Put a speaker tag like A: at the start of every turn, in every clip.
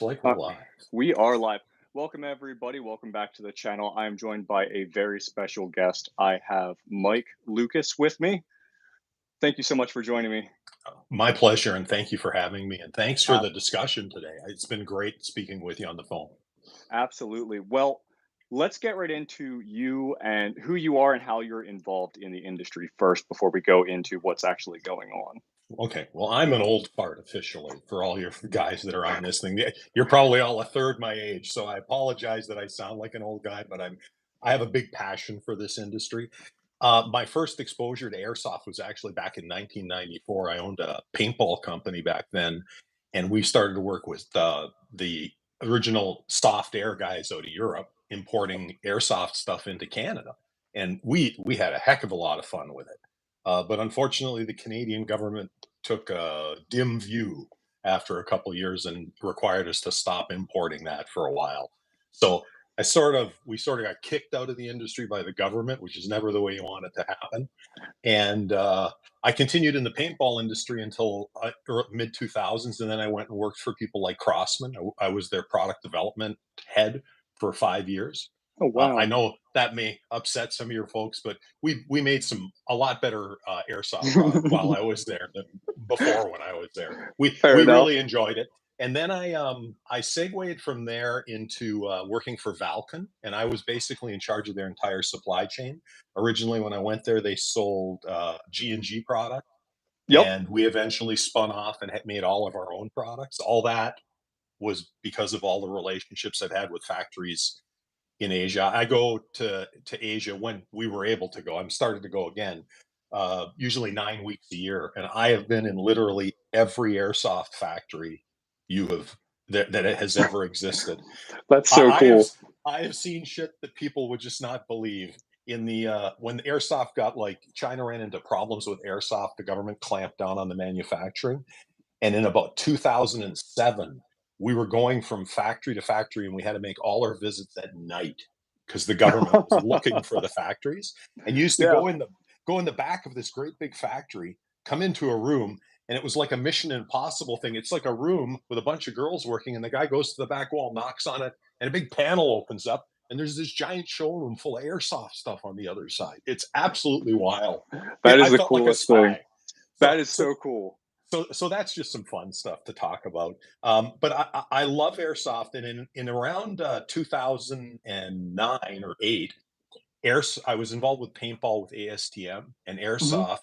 A: Like we're
B: Uh,
A: live.
B: we are live. Welcome, everybody. Welcome back to the channel. I am joined by a very special guest. I have Mike Lukas with me. Thank you so much for joining me.
A: My pleasure, and thank you for having me. And thanks for
B: Uh,
A: the discussion today. It's been great speaking with you on the phone.
B: Absolutely. Well, let's get right into you and who you are and how you're involved in the industry first before we go into what's actually going on.
A: Okay, well, I'm an old fart officially for all your guys that are on this thing. You're probably all a third my age, so I apologize that I sound like an old guy, but I have a big passion for this industry. My first exposure to airsoft was actually back in 1994. I owned a paintball company back then, and we started to work with the original soft air guys out of Europe, importing airsoft stuff into Canada, and we had a heck of a lot of fun with it. But unfortunately, the Canadian government took a dim view after a couple years and required us to stop importing that for a while. So we sort of got kicked out of the industry by the government, which is never the way you want it to happen. And I continued in the paintball industry until mid 2000s, and then I went and worked for people like Crossman. I was their product development head for 5 years.
B: Oh,
A: I
B: wow.
A: know that may upset some of your folks, but we made a lot better airsoft product while I was there than before when I was there.
B: Fair
A: We
B: enough.
A: really enjoyed it. And then I segued from there into working for Valken, and I was basically in charge of their entire supply chain. Originally, when I went there, they sold G&G product,
B: Yep.
A: and we eventually spun off and had made all of our own products. All that was because of all the relationships I've had with factories in Asia. I go to Asia when we were able to go. I'm starting to go again, usually 9 weeks a year, and I have been in literally every airsoft factory you have that it has ever existed.
B: That's
A: I,
B: so
A: I have
B: cool.
A: I have seen shit that people would just not believe. In the when the airsoft got like China ran into problems with airsoft, the government clamped down on the manufacturing, and in about 2007, we were going from factory to factory, and we had to make all our visits at night because the government was looking for the factories. And you used to
B: Yeah.
A: go in the back of this great big factory, come into a room, and it was like a Mission Impossible thing. It's like a room with a bunch of girls working, and the guy goes to the back wall, knocks on it, and a big panel opens up, and there's this giant showroom full of airsoft stuff on the other side. It's absolutely wild.
B: That is
A: I
B: the
A: felt like a
B: coolest thing.
A: spy. So,
B: That is
A: so
B: so cool.
A: so that's just some fun stuff to talk about. But I love airsoft, and in around 2009 or eight, I was involved with paintball with ASTM and
B: Hmm.
A: airsoft.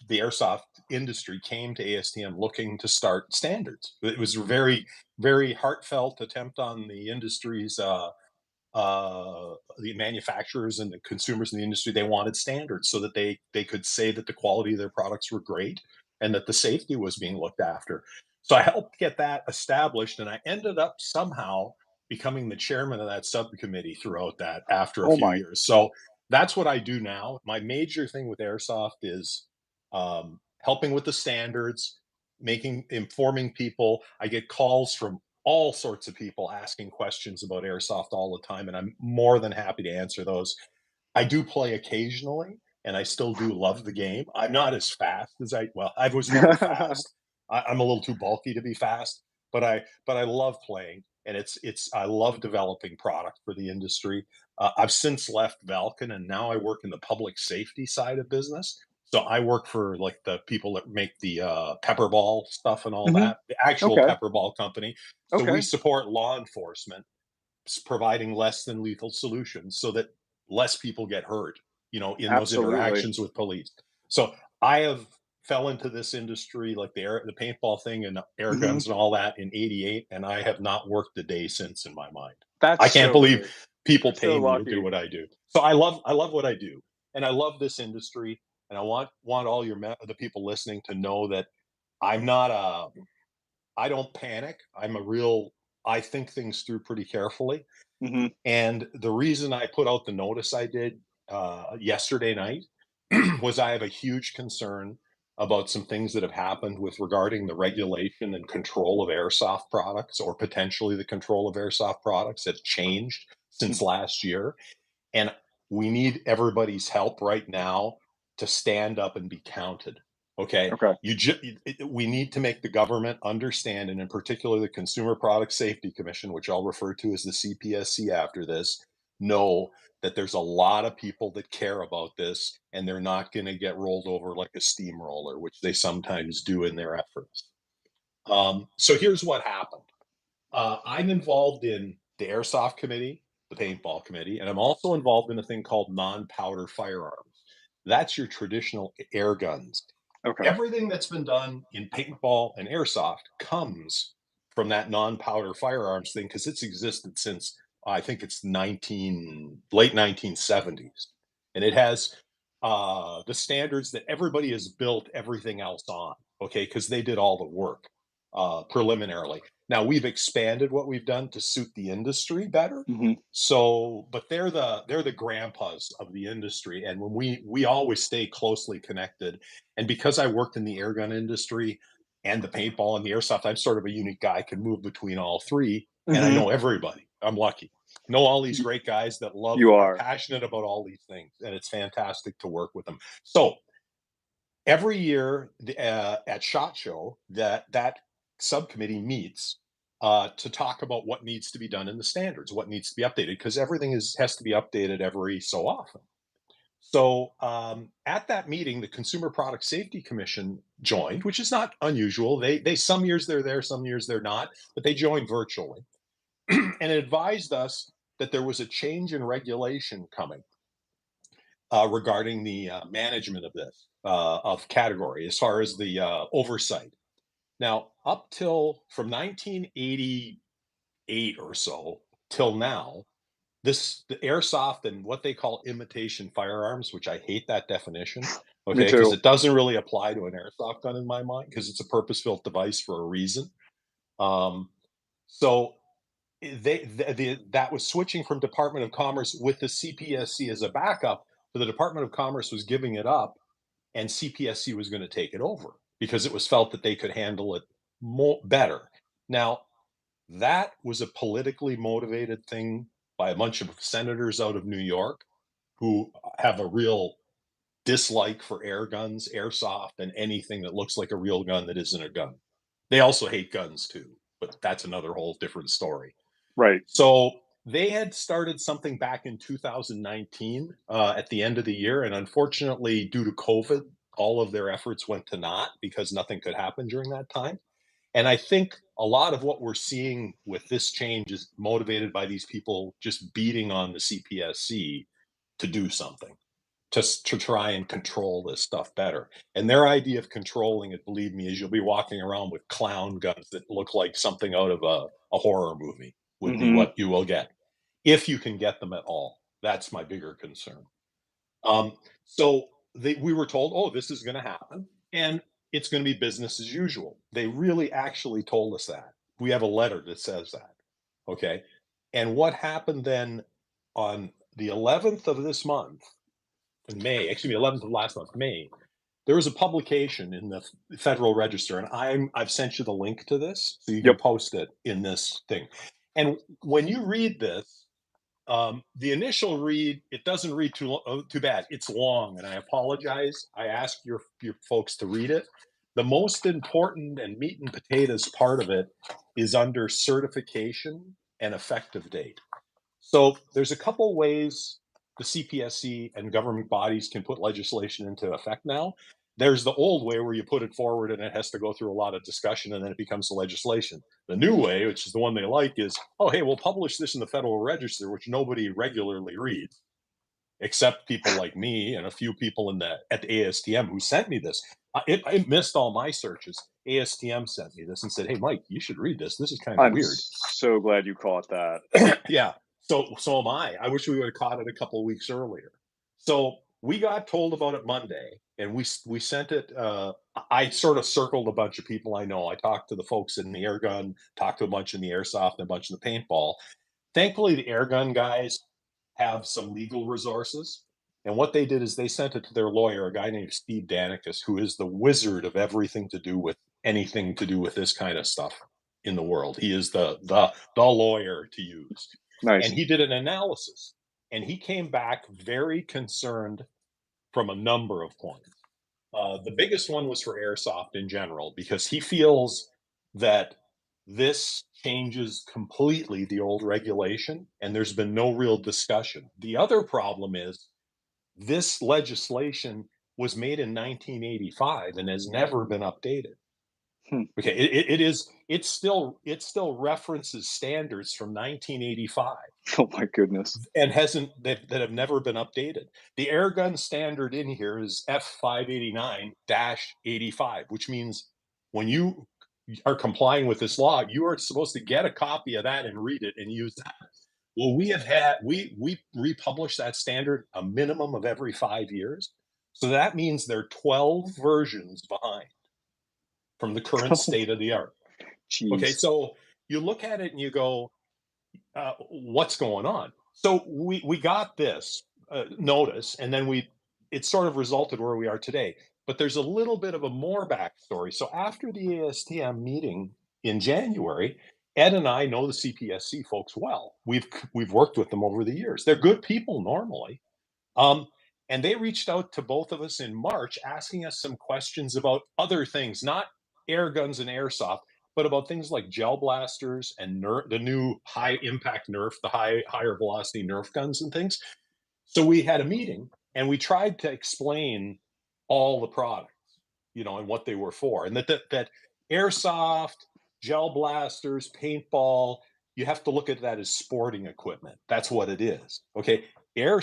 A: The airsoft industry came to ASTM looking to start standards. It was a very heartfelt attempt on the industry's the manufacturers and the consumers in the industry. They wanted standards so that they could say that the quality of their products were great and that the safety was being looked after. So I helped get that established, and I ended up somehow becoming the chairman of that subcommittee throughout that after a
B: Oh
A: few
B: my.
A: years. So that's what I do now. My major thing with airsoft is helping with the standards, informing people. I get calls from all sorts of people asking questions about airsoft all the time, and I'm more than happy to answer those. I do play occasionally, and I still do love the game. I'm not as fast as I was never fast. I'm a little too bulky to be fast, but I love playing, and I love developing product for the industry. I've since left Valken, and now I work in the public safety side of business. So I work for like the people that make the pepper ball stuff and all
B: Hmm.
A: that, the actual
B: Okay.
A: pepper ball company. So we
B: Okay.
A: support law enforcement providing less than lethal solutions so that less people get hurt, in those
B: Absolutely.
A: interactions with police. So I have fell into this industry like the paintball thing and air
B: Hmm.
A: guns and all that in 88, and I have not worked a day since in my mind.
B: That's
A: I can't
B: so
A: believe
B: great.
A: people
B: You're so
A: pay me to do
B: lucky.
A: what I do. So I love what I do, and I love this industry, and I want all the people listening to know that I'm not a I don't panic. I think things through pretty carefully.
B: Hmm.
A: And the reason I put out the notice I did yesterday night was I have a huge concern about some things that have happened with regarding the regulation and control of airsoft products, or potentially the control of airsoft products that's changed since last year. And we need everybody's help right now to stand up and be counted. Okay.
B: Okay.
A: We need to make the government understand, and in particular the Consumer Product Safety Commission, which I'll refer to as the CPSC after this, know that there's a lot of people that care about this, and they're not going to get rolled over like a steamroller, which they sometimes do in their efforts. So here's what happened. I'm involved in the Airsoft Committee, the Paintball Committee, and I'm also involved in a thing called Non-Powder Firearms. That's your traditional air guns.
B: Okay.
A: Everything that's been done in paintball and airsoft comes from that non-powder firearms thing because it's existed since I think it's late 1970s, and it has the standards that everybody has built everything else on. Okay, because they did all the work preliminarily. Now we've expanded what we've done to suit the industry better.
B: Hmm.
A: So, but they're the grandpas of the industry, and when we always stay closely connected. And because I worked in the air gun industry and the paintball and the airsoft, I'm sort of a unique guy. I can move between all three, and I
B: Hmm.
A: know everybody. I'm lucky. Know all these great guys that
B: You
A: are
B: are.
A: passionate about all these things, and it's fantastic to work with them. So every year at SHOT Show, that subcommittee meets to talk about what needs to be done in the standards, what needs to be updated, because everything has to be updated every so often. So at that meeting, the Consumer Product Safety Commission joined, which is not unusual. They some years they're there, some years they're not, but they joined virtually and advised us that there was a change in regulation coming regarding the management of this of category as far as the oversight. Now, up till from 1988 or so till now, the airsoft and what they call imitation firearms, which I hate that definition,
B: Me
A: okay, because
B: too.
A: it doesn't really apply to an airsoft gun in my mind because it's a purpose-built device for a reason. Um, so that was switching from Department of Commerce with the CPSC as a backup. So the Department of Commerce was giving it up, and CPSC was going to take it over because it was felt that they could handle it better. Now, that was a politically motivated thing by a bunch of senators out of New York who have a real dislike for air guns, airsoft, and anything that looks like a real gun that isn't a gun. They also hate guns too, but that's another whole different story.
B: Right.
A: So they had started something back in 2019 at the end of the year, and unfortunately, due to COVID, all of their efforts went to naught because nothing could happen during that time. And I think a lot of what we're seeing with this change is motivated by these people just beating on the CPSC to do something, to try and control this stuff better. And their idea of controlling it, believe me, is you'll be walking around with clown guns that look like something out of a horror movie, would be
B: Hmm.
A: what you will get, if you can get them at all. That's my bigger concern. So we were told, oh, this is going to happen, and it's going to be business as usual. They really actually told us that. We have a letter that says that. Okay. And what happened then on the 11th of this month, in May, excuse me, 11th of last month, May, there was a publication in the Federal Register, and I've sent you the link to this so you can
B: Yep.
A: post it in this thing. And when you read this, the initial read, it doesn't read too bad. It's long, and I apologize. I asked your folks to read it. The most important and meat and potatoes part of it is under certification and effective date. So there's a couple ways the CPSC and government bodies can put legislation into effect now. There's the old way where you put it forward and it has to go through a lot of discussion and then it becomes the legislation. The new way, which is the one they like, is, oh, hey, we'll publish this in the Federal Register, which nobody regularly reads, except people like me and a few people at the ASTM who sent me this. It missed all my searches. ASTM sent me this and said, hey, Mike, you should read this. This is kind of
B: I'm
A: weird.
B: so glad you caught that.
A: Yeah. So am I. I wish we would have caught it a couple of weeks earlier. So we got told about it Monday, and we sent it. I sort of circled a bunch of people I know. I talked to the folks in the air gun, talked to a bunch in the airsoft, and a bunch in the paintball. Thankfully, the air gun guys have some legal resources. And what they did is they sent it to their lawyer, a guy named Steve Danicus, who is the wizard of everything to do with anything to do with this kind of stuff in the world. He is the lawyer to use. And
B: Nice.
A: he did an analysis, and he came back very concerned from a number of points. The biggest one was for Airsoft in general because he feels that this changes completely the old regulation, and there's been no real discussion. The other problem is this legislation was made in 1985 and has never been updated.
B: Hmm.
A: Okay, it still references standards from 1985
B: Oh my goodness.
A: and hasn't that have never been updated. The air gun standard in here is F589-85, which means when you are complying with this law, you are supposed to get a copy of that and read it and use that. Well, we republish that standard a minimum of every 5 years. So that means they're 12 versions behind from the current state of the art. Okay,
B: Jeez.
A: so you look at it and you go, what's going on? So we got this notice, and then it sort of resulted where we are today. But there's a little bit of a more backstory. So after the ASTM meeting in January, Ed and I know the CPSC folks well. We've worked with them over the years. They're good people normally. Um, and they reached out to both of us in March asking us some questions about other things, not air guns and airsoft, but about things like gel blasters and the new high impact Nerf, the higher velocity Nerf guns and things. So we had a meeting and we tried to explain all the products, and what they were for, and that airsoft, gel blasters, paintball, you have to look at that as sporting equipment. That's what it is. Okay, air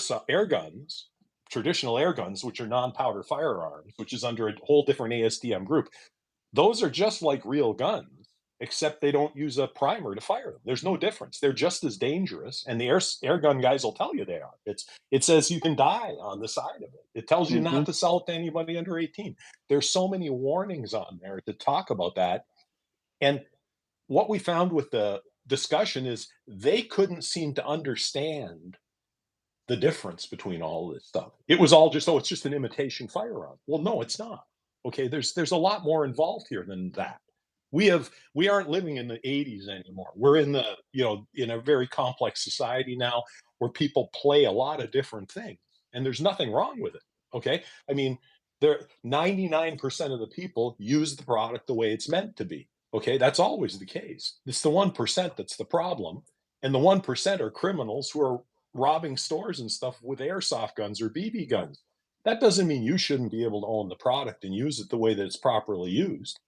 A: guns, traditional air guns, which are non-powder firearms, which is under a whole different ASTM group. Those are just like real guns, except they don't use a primer to fire them. There's no difference. They're just as dangerous, and the air gun guys will tell you they are. It says you can die on the side of it. It tells you
B: Hmm.
A: not to sell it to anybody under 18. There's so many warnings on there to talk about that. And what we found with the discussion is they couldn't seem to understand the difference between all of this stuff. It was all just, oh, it's just an imitation firearm. Well, no, it's not. Okay, there's a lot more involved here than that. We aren't living in the 80s anymore. We're in in a very complex society now where people play a lot of different things, and there's nothing wrong with it. Okay, I mean, there 99% of the people use the product the way it's meant to be. Okay, that's always the case. It's the 1% that's the problem, and the 1% are criminals who are robbing stores and stuff with airsoft guns or BB guns. That doesn't mean you shouldn't be able to own the product and use it the way that it's properly used.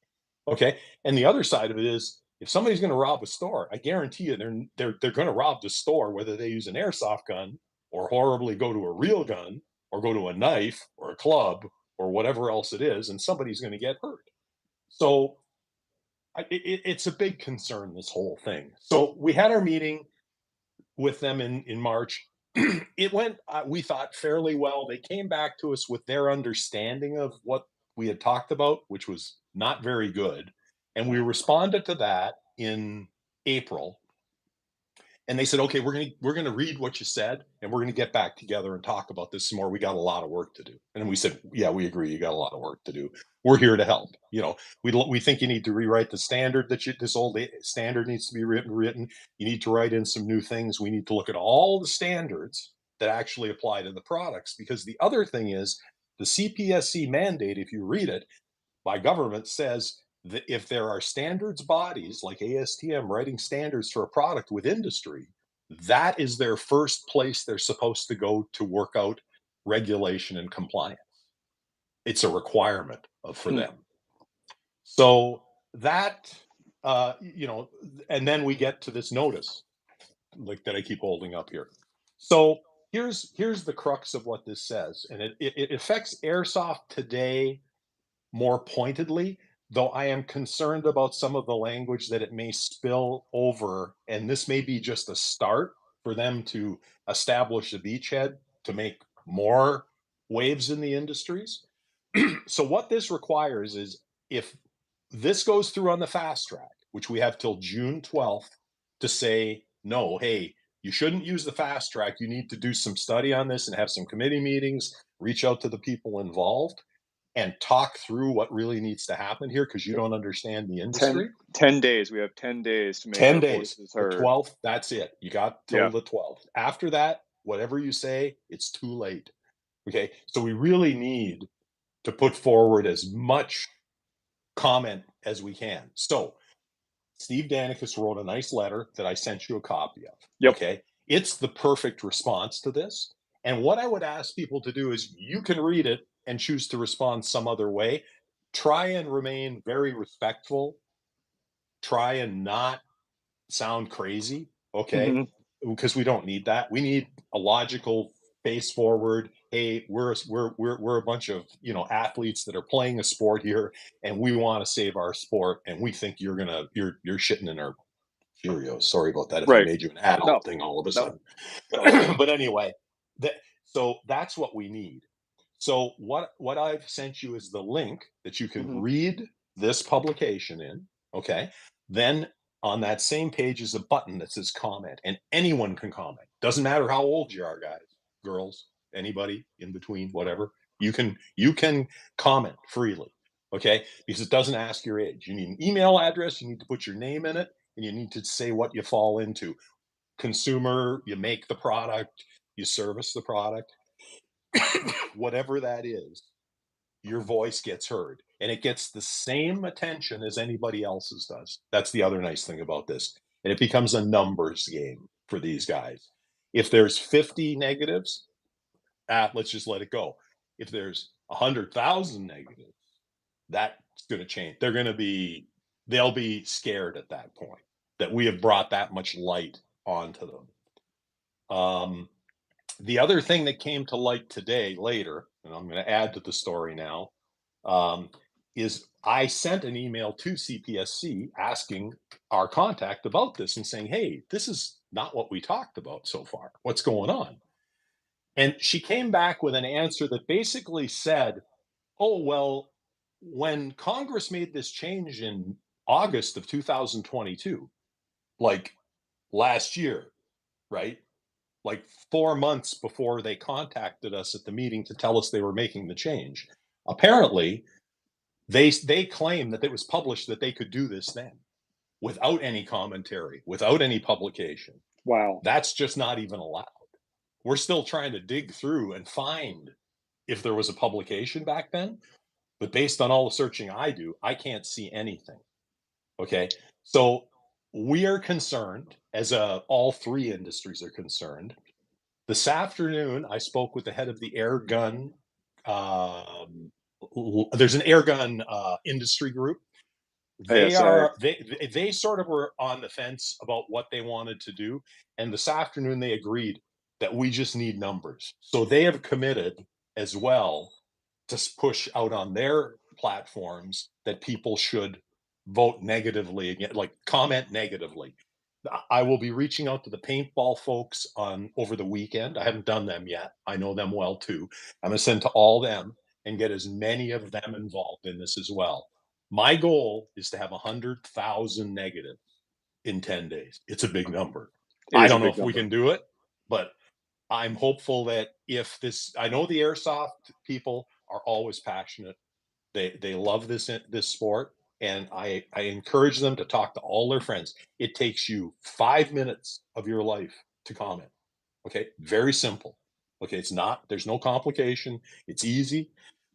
A: Okay. And the other side of it is if somebody's going to rob a store, I guarantee you they're going to rob the store, whether they use an airsoft gun or horribly go to a real gun or go to a knife or a club or whatever else it is, and somebody's going to get hurt. So it's a big concern, this whole thing. So we had our meeting with them in March. It went, we thought, fairly well. They came back to us with their understanding of what we had talked about, which was not very good. And we responded to that in April. And they said, okay, we're gonna read what you said, and we're gonna get back together and talk about this some more. We got a lot of work to do. And we said, yeah, we agree. You got a lot of work to do. We're here to help. We think you need to rewrite the standard this old standard needs to be written. You need to write in some new things. We need to look at all the standards that actually apply to the products, because the other thing is the CPSC mandate, if you read it, by government says that if there are standards bodies like ASTM writing standards for a product with industry, that is their first place they're supposed to go to work out regulation and compliance. It's a requirement for
B: Hmm.
A: them. So that, and then we get to this notice, like that I keep holding up here. So here's the crux of what this says, and it affects airsoft today more pointedly, though I am concerned about some of the language that it may spill over. And this may be just a start for them to establish a beachhead to make more waves in the industries. So, what this requires is if this goes through on the fast track, which we have till June 12th to say, no, hey, you shouldn't use the fast track. You need to do some study on this and have some committee meetings, reach out to the people involved and talk through what really needs to happen here because you don't understand the
B: 10,
A: industry.
B: 10 days. We have 10 days to make
A: 10
B: our
A: days,
B: voices
A: the
B: heard.
A: 12th, that's it. You got till
B: Yeah.
A: the 12th. After that, whatever you say, it's too late. Okay. So we really need to put forward as much comment as we can. So Steve Danikus wrote a nice letter that I sent you a copy of.
B: Yep.
A: Okay. It's the perfect response to this. And what I would ask people to do is you can read it and choose to respond some other way. Try and remain very respectful. Try and not sound crazy. Okay. Because we don't need that. We need a logical face forward. Hey, we're a bunch of athletes that are playing a sport here, and we want to save our sport, and we think you're shitting in our Cheerios. Sorry about that if I
B: Right.
A: made you an adult
B: No.
A: thing all of a
B: No.
A: sudden.
B: No.
A: But anyway, so that's what we need. So what I've sent you is the link that you can read this publication in. Okay. Then on that same page is a button that says comment, and anyone can comment. Doesn't matter how old you are, guys, girls, anybody in between, whatever. You can comment freely. Okay. Because it doesn't ask your age. You need an email address, you need to put your name in it, and you need to say what you fall into. Consumer, you make the product, you service the product. Whatever that is, your voice gets heard, and it gets the same attention as anybody else's does. That's the other nice thing about this. And it becomes a numbers game for these guys. If there's 50 negatives, let's just let it go. If there's 100,000 negatives, that's going to change. They'll be scared at that point that we have brought that much light onto them. The other thing that came to light today later, and I'm going to add to the story now, is I sent an email to CPSC asking our contact about this and saying, hey, this is not what we talked about so far. What's going on? And she came back with an answer that basically said, oh, well, when Congress made this change in August of 2022, like last year, right? Like 4 months before they contacted us at the meeting to tell us they were making the change. Apparently, they claim that it was published that they could do this then without any commentary, without any publication.
B: Wow.
A: That's just not even allowed. We're still trying to dig through and find if there was a publication back then, but based on all the searching I do, I can't see anything. Okay. So we are concerned, as all three industries are concerned. This afternoon, I spoke with the head of the air gun. There's an air gun industry group. They sort of were on the fence about what they wanted to do, and this afternoon they agreed that we just need numbers. So they have committed as well to push out on their platforms that people should vote negatively again, like comment negatively. I will be reaching out to the paintball folks over the weekend. I haven't done them yet. I know them well too. I'm going to send to all them and get as many of them involved in this as well. My goal is to have 100,000 negative in 10 days. It's a big number. I don't know if we can do it, but I'm hopeful that I know the airsoft people are always passionate. They love this sport. And I encourage them to talk to all their friends. It takes you 5 minutes of your life to comment. Okay. Very simple. Okay. There's no complication. It's easy.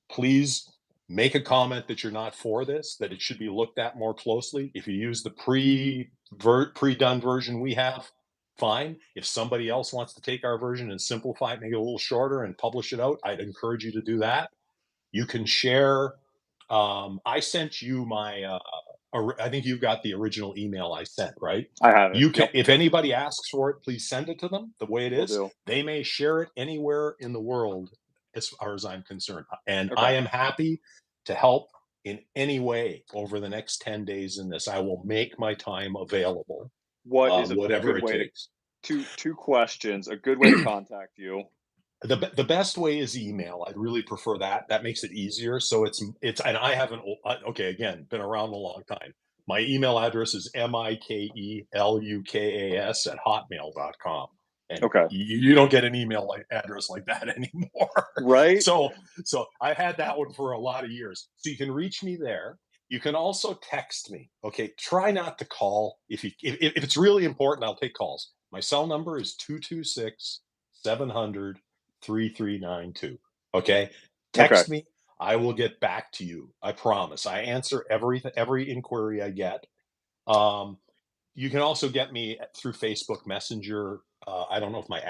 A: Please make a comment that you're not for this, that it should be looked at more closely. If you use the pre-done version we have, fine. If somebody else wants to take our version and simplify it, make it a little shorter and publish it out, I'd encourage you to do that. You can share. I sent you my, I think you've got the original email I sent, right?
B: I have it.
A: You can, if anybody asks for it, please send it to them the way it is.
B: Will do.
A: They may share it anywhere in the world as far as I'm concerned. And I am happy to help in any way over the next 10 days in this. I will make my time available.
B: What is
A: whatever it takes.
B: Two questions. A good way to contact you.
A: The best way is email. I'd really prefer that. That makes it easier. So it's and I haven't again been around a long time. My email address is mikelukas@hotmail.com. And you don't get an email address like that anymore.
B: Right.
A: So I had that one for a lot of years. So you can reach me there. You can also text me. Okay. Try not to call. If it's really important, I'll take calls. My cell number is 226-700-3392. Okay. Text me. I will get back to you. I promise. I answer every inquiry I get. Um, you can also get me through Facebook Messenger. I don't know if my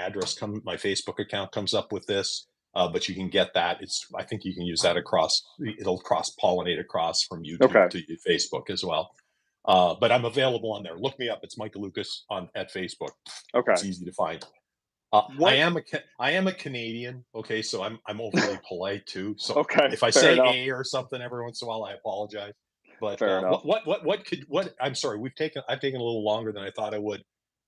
A: Facebook account comes up with this, but you can get that. I think you can use that across. It'll cross pollinate across from YouTube
B: Okay.
A: to Facebook as well. But I'm available on there. Look me up. It's Michael Lucas at Facebook.
B: Okay.
A: It's easy to find.
B: What?
A: I am a Canadian. Okay, so I'm overly polite too. So
B: Okay.
A: if I
B: Fair
A: say
B: enough.
A: a or something every once in a while, I apologize. But
B: Fair enough.
A: what? I'm sorry. I've taken a little longer than I thought I would,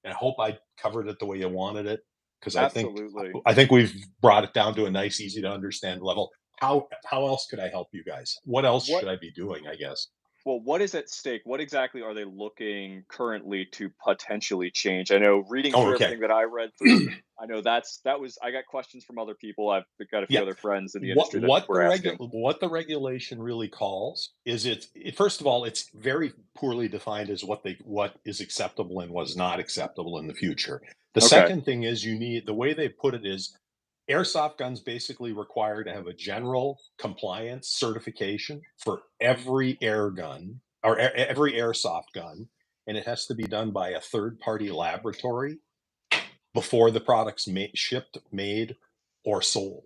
A: and I hope I covered it the way you wanted it because
B: Absolutely.
A: I think we've brought it down to a nice, easy to understand level. How else could I help you guys? What else
B: What
A: should I be doing? I guess.
B: Well, what is at stake? What exactly are they looking currently to potentially change? I know reading
A: Oh,
B: through
A: okay.
B: everything that I read through, I know that was I got questions from other people. I've got a few
A: Yeah.
B: other friends in the industry that were asking.
A: What the regulation really calls is first of all, it's very poorly defined as what is acceptable and was not acceptable in the future. The
B: Okay.
A: second thing is the way they put it is airsoft guns basically require to have a general compliance certification for every air gun or every airsoft gun, and it has to be done by a third party laboratory before the product's shipped, made, or sold.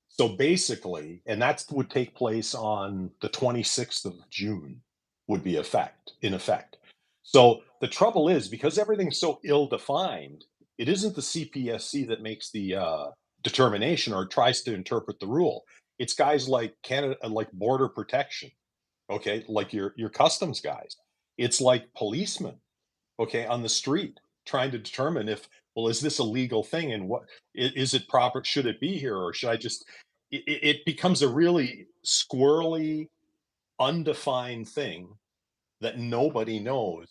A: So basically, and that would take place on the 26th of June, would be in effect. So the trouble is, because everything's so ill-defined, it isn't the CPSC that makes the determination or tries to interpret the rule. It's guys like Canada, like Border Protection, okay, like your customs guys. It's like policemen, okay, on the street trying to determine if, well, is this a legal thing and what is it proper? Should it be here or should I just? It becomes a really squirrely, undefined thing that nobody knows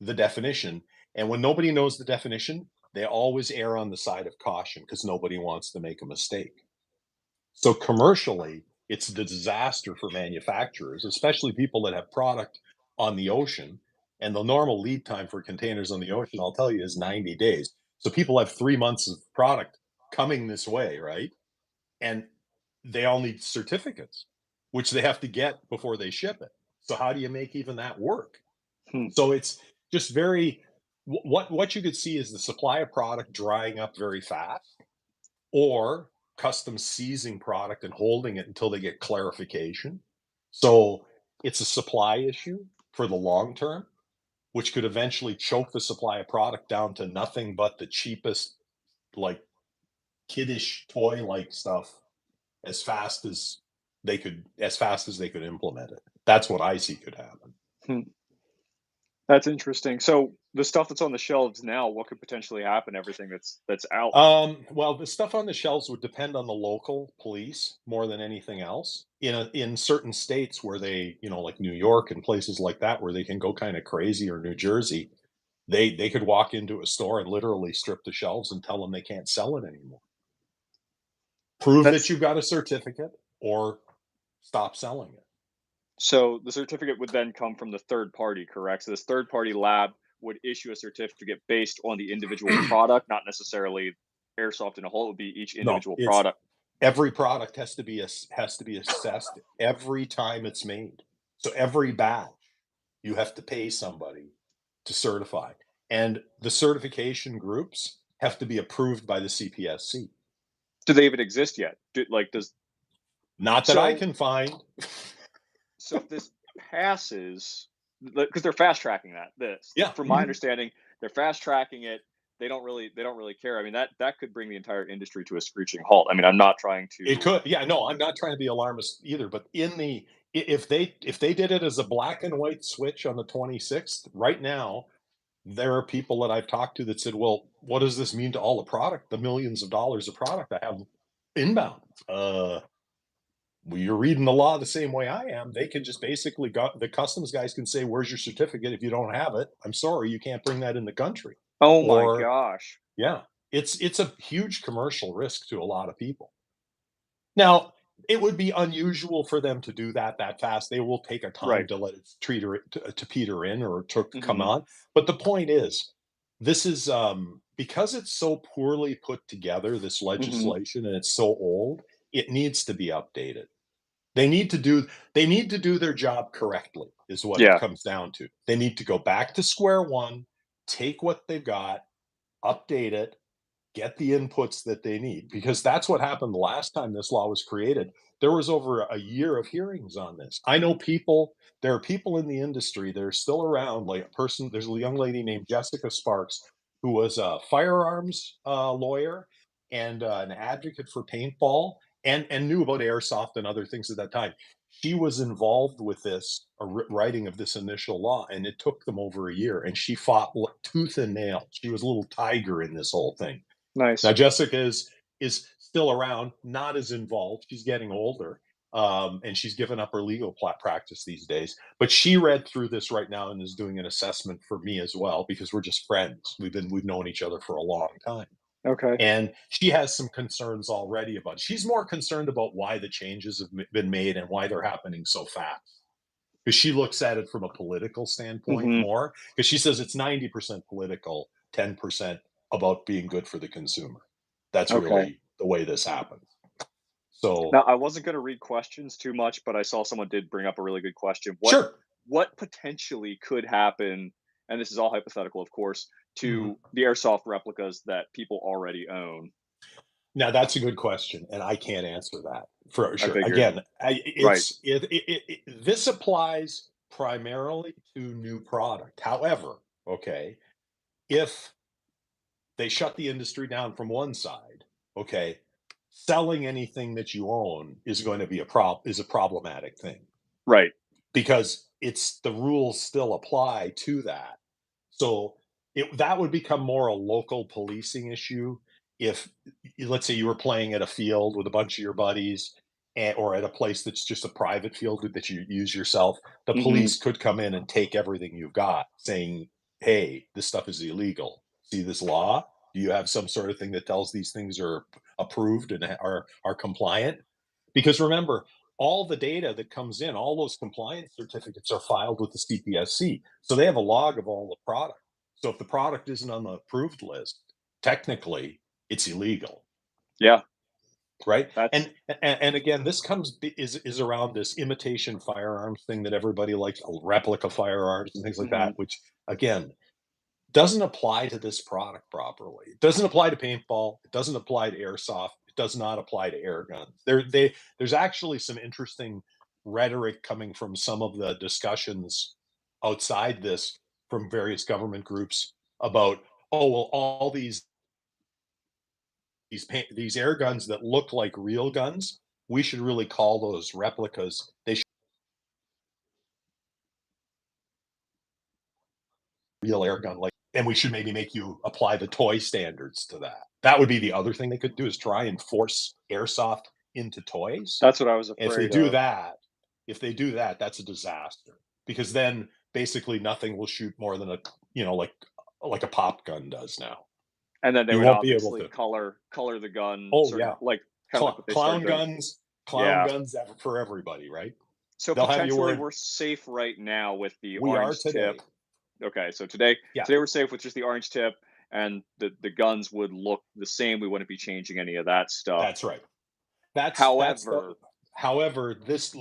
A: the definition. And when nobody knows the definition, they always err on the side of caution because nobody wants to make a mistake. So commercially, it's a disaster for manufacturers, especially people that have product on the ocean. And the normal lead time for containers on the ocean, I'll tell you, is 90 days. So people have 3 months of product coming this way, right? And they all need certificates, which they have to get before they ship it. So how do you make even that work?
B: Hmm.
A: So it's just very what you could see is the supply of product drying up very fast or customs seizing product and holding it until they get clarification. So it's a supply issue for the long term, which could eventually choke the supply of product down to nothing but the cheapest, like kiddish toy like stuff as fast as they could implement it. That's what I see could happen.
B: Hmm. That's interesting. So the stuff that's on the shelves now, what could potentially happen? Everything that's out.
A: Well, the stuff on the shelves would depend on the local police more than anything else. In certain states where they, like New York and places like that, where they can go kind of crazy, or New Jersey, they could walk into a store and literally strip the shelves and tell them they can't sell it anymore. Prove that
B: That's
A: you've got a certificate, or stop selling it.
B: So the certificate would then come from the third party, correct? So this third party lab would issue a certificate based on the individual product, not necessarily airsoft in a whole. It would be each
A: No,
B: individual
A: it's
B: product.
A: every product has to be assessed every time it's made. So every batch, you have to pay somebody to certify. And the certification groups have to be approved by the CPSC.
B: Do they even exist yet? Does
A: Not that I
B: so
A: can find.
B: so if this passes, because they're fast tracking
A: Yeah.
B: from my understanding, they're fast tracking it. They don't really care. I mean, that could bring the entire industry to a screeching halt. I mean, I'm not trying
A: It
B: to.
A: could. Yeah, no, I'm not trying to be alarmist either, but if they did it as a black and white switch on the 26th, right now, there are people that I've talked to that said, "Well, what does this mean to all the product, the millions of dollars of product I have inbound?" Well, you're reading the law the same way I am. They can just basically the customs guys can say, "Where's your certificate? If you don't have it, I'm sorry, you can't bring that in the country."
B: Oh my
A: Or
B: gosh!
A: yeah, it's a huge commercial risk to a lot of people. Now, it would be unusual for them to do that fast. They will take a time
B: Right.
A: to let it to peter in or to come
B: Hmm.
A: on. But the point is, this is because it's so poorly put together, this
B: Hmm.
A: legislation, and it's so old, it needs to be updated. They need to do they need to do their job correctly is what it
B: Yeah,
A: comes down to. They need to go back to square one, take what they've got, update it, get the inputs that they need, because that's what happened the last time this law was created. There was over a year of hearings on this. I know people, there are people in the industry that are still around, like there's a young lady named Jessica Sparks who was a firearms lawyer and an advocate for paintball, and knew about airsoft and other things at that time. She was involved with this writing of this initial law, and it took them over a year, and she fought tooth and nail. She was a little tiger in this whole thing. Now
B: nice.
A: Jessica is still around, not as involved. She's getting older, and she's given up her legal practice these days. But she read through this right now and is doing an assessment for me as well, because we're just friends. We've known each other for a long time,
B: Okay.
A: and she has some concerns already about it. She's more concerned about why the changes have been made and why they're happening so fast. Because she looks at it from a political standpoint
B: Mhm.
A: more. Because she says it's 90% political, 10% about being good for the consumer. That's
B: Okay.
A: really the way this happens. So,
B: Now, I wasn't gonna read questions too much, but I saw someone did bring up a really good question.
A: sure.
B: What potentially could happen, and this is all hypothetical, of course,
A: Mhm.
B: to the airsoft replicas that people already own?
A: Now that's a good question, and I can't answer that for
B: I
A: sure.
B: figured.
A: Again,
B: Right.
A: this applies primarily to new product. However, okay, if they shut the industry down from one side, okay, selling anything that you own is going to be a problematic thing,
B: Right.
A: because it's the rules still apply to that. So that would become more a local policing issue if, let's say, you were playing at a field with a bunch of your buddies, or at a place that's just a private field that you use yourself. The
B: Mhm.
A: police could come in and take everything you've got, saying, "Hey, this stuff is illegal. See this law? Do you have some sort of thing that tells these things are approved and are compliant?" Because remember, all the data that comes in, all those compliance certificates are filed with the CPSC. So they have a log of all the product. So if the product isn't on the approved list, technically it's illegal,
B: Yeah,
A: right?
B: that's
A: And again, this is around this imitation firearms thing that everybody likes, replica firearms and things like that,
B: mhm.
A: which again doesn't apply to this product properly. It doesn't apply to paintball. It doesn't apply to airsoft. It does not apply to air guns. There's actually some interesting rhetoric coming from some of the discussions outside this from various government groups about, oh well, all these air guns that look like real guns, we should really call those replicas. They should be real air gun, like, and we should maybe make you apply the toy standards to that. That would be the other thing they could do, is try and force airsoft into toys.
B: That's what I was
A: And if they
B: afraid
A: do
B: of.
A: that, that's a disaster, because then basically nothing will shoot more than like a pop gun does now.
B: And then they
A: You
B: would
A: won't be able
B: obviously
A: to.
B: color the gun
A: Oh
B: sort of
A: yeah,
B: like kinda like what they started
A: clown
B: doing.
A: guns,
B: Yeah.
A: for everybody, right?
B: So
A: They'll have you
B: potentially
A: wearing.
B: we're safe right now with the
A: We are
B: orange
A: today.
B: tip. Okay, so
A: Yeah,
B: today we're safe with just the orange tip, and the guns would look the same. We wouldn't be changing any of that stuff.
A: that's right. That's the.
B: However,
A: However, this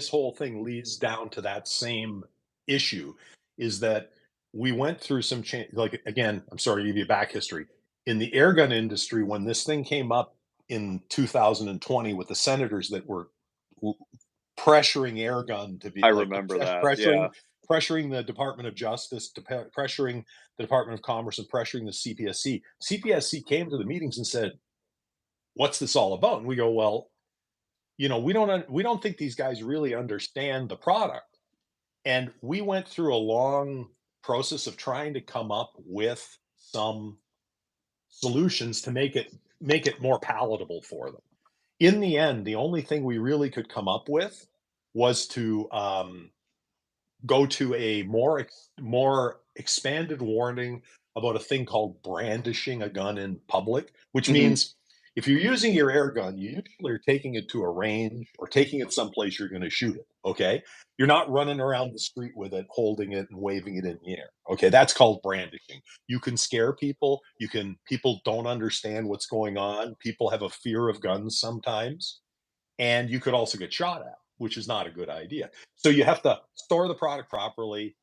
A: whole thing leads down to that same issue, is that we went through some change. Like, again, I'm sorry to give you back history. In the airgun industry, when this thing came up in 2020 with the senators that were pressuring airgun to be
B: I
A: like
B: remember that. Yeah.
A: pressuring the Department of Justice, to pressuring the Department of Commerce, and pressuring the CPSC. CPSC came to the meetings and said, "What's this all about?" And we go, "Well, we don't think these guys really understand the product." And we went through a long process of trying to come up with some solutions to make it more palatable for them. In the end, the only thing we really could come up with was to go to a more expanded warning about a thing called brandishing a gun in public, which
B: Hmm.
A: means if you're using your air gun, you usually are taking it to a range or taking it someplace you're going to shoot it. Okay, you're not running around the street with it, holding it and waving it in the air. Okay, that's called brandishing. You can scare people. People don't understand what's going on. People have a fear of guns sometimes, and you could also get shot at, which is not a good idea. So you have to store the product properly,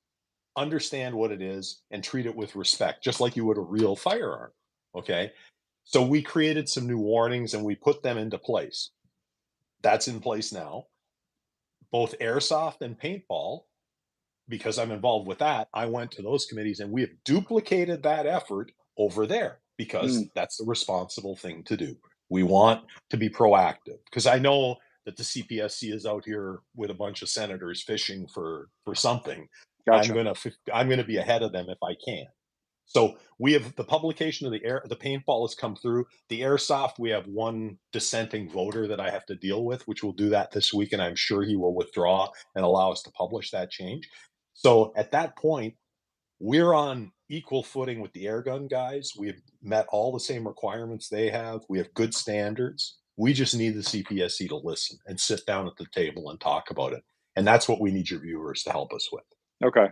A: understand what it is, and treat it with respect, just like you would a real firearm. Okay. So we created some new warnings and we put them into place. That's in place now. Both airsoft and paintball, because I'm involved with that, I went to those committees and we have duplicated that effort over there because
B: Mm,
A: that's the responsible thing to do. We want to be proactive because I know that the CPSC is out here with a bunch of senators fishing for something.
B: gotcha.
A: I'm gonna be ahead of them if I can. So we have the publication of the paintball has come through. The airsoft, we have one dissenting voter that I have to deal with, which will do that this week, and I'm sure he will withdraw and allow us to publish that change. So at that point, we're on equal footing with the airgun guys. We've met all the same requirements they have. We have good standards. We just need the CPSC to listen and sit down at the table and talk about it. And that's what we need your viewers to help us with.
B: Okay.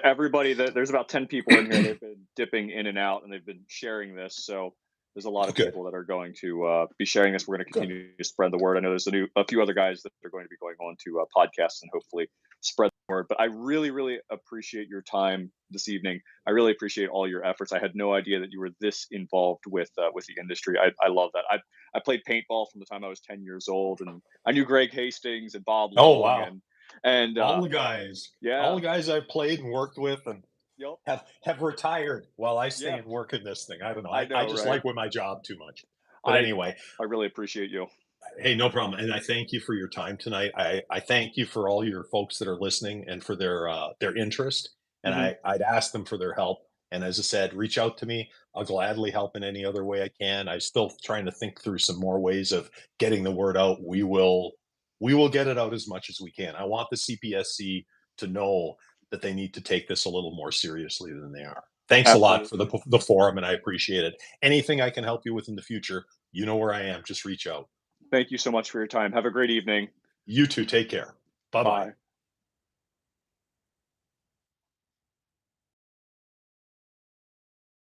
B: Everybody that there's about 10 people in here. They've been dipping in and out and they've been sharing this. So there's a lot of
A: Good,
B: people that are going to be sharing this. We're going to
A: good.
B: continue to spread the word. I know there's a few other guys that are going to be going on to podcasts and hopefully spread the word. But I really, really appreciate your time this evening. I really appreciate all your efforts. I had no idea that you were this involved with the industry. I love that. I played paintball from the time I was 10 years old, and I knew Greg Hastings and Bob
A: Oh,
B: Long
A: wow.
B: and
A: All
B: yeah,
A: the guys I've played and worked with and
B: yep,
A: have retired while I stay
B: yeah.
A: and work in this thing. I don't know.
B: I
A: I
B: know,
A: just
B: right?
A: like with my job too much. But
B: I
A: anyway,
B: I really appreciate you.
A: hey, no problem. And I thank you for your time tonight. I thank you for all your folks that are listening and for their interest. And
B: Hmm.
A: I'd ask them for their help. And as I said, reach out to me. I'll gladly help in any other way I can. I'm still trying to think through some more ways of getting the word out. We will get it out as much as we can. I want the CPSC to know that they need to take this a little more seriously than they are. Thanks a lot for
B: Absolutely.
A: the forum, and I appreciate it. Anything I can help you with in the future, you know where I am. Just reach out.
B: Thank you so much for your time. Have a great evening.
A: You too. Take care. Bye bye.
B: Bye.